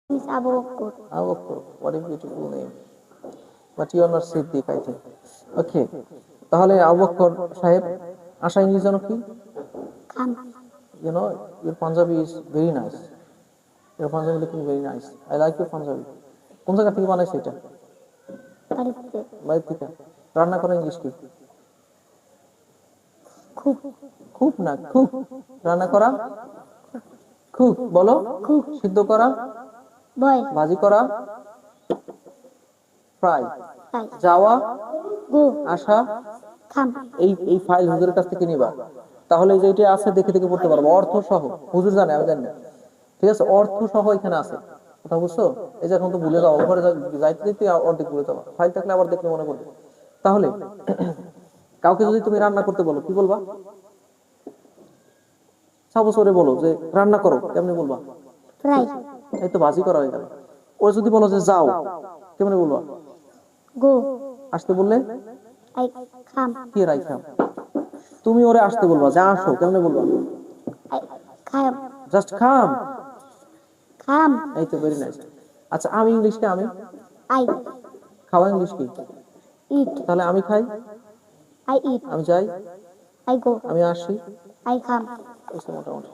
is Abu Bakr. Abu Bakr. What a beautiful name. But you are not Siddiq, I think. Okay. তাহলে আবু বকর সাহেব আশা English জানো কি? Khan. You know, your Punjabi is very nice. Your Punjabi looking very nice. I like your Punjabi. কোন জায়গা থেকে বানাইছো এটা? বাড়িতে। বাইরে থেকে। রান্না করা ইংলিশ কি? খুব। খুব না, খুব। রান্না করা? খুব। বলো? খুব। সিদ্ধ করা? বয়। ভাজি করা? ফ্রাই। তাই। যাওয়া? গো। আসা? খাম। এই ফাইল হুজুরের কাছ থেকে নিবা। তাহলে এই যে এটা আছে দেখে দেখে পড়তে পারবো, অর্থ সহ। হুজুর জানে, আমি জানি না। ঠিক আছে, অর্থ সহ এখানে আছে। কথা বুঝছো? এই যে এখন তো ভুলে যাও, ঘরে যাইতে যাইতে অর্ধেক ভুলে যাও। ফাইল থাকলে আবার দেখলে মনে পড়বে। তাহলে কাউকে যদি তুমি রান্না করতে বলো, কি বলবা? সাপোজ ওরে বলো যে রান্না করো, কেমনে বলবা? ফ্রাই। এই তো ভাজি করা হয়ে গেল। ও যদি বলো যে যাও, কেমনে বলবা? গো। আসতে বললে? আই খাম। কি রাই খাম? তুমি ওরে আসতে বলবা যে আসো, কেমনে বলবা? আই খাম। জাস্ট খাম। খাম। এই তো, ভেরি নাইস। আচ্ছা, আমি ইংলিশকে আমি আই। খাওয়া ইংলিশ কি? ইট। তাহলে আমি খাই, আই ইট। আমি যাই, আই গো। আমি আসি, আই খাম। মোটামুটি।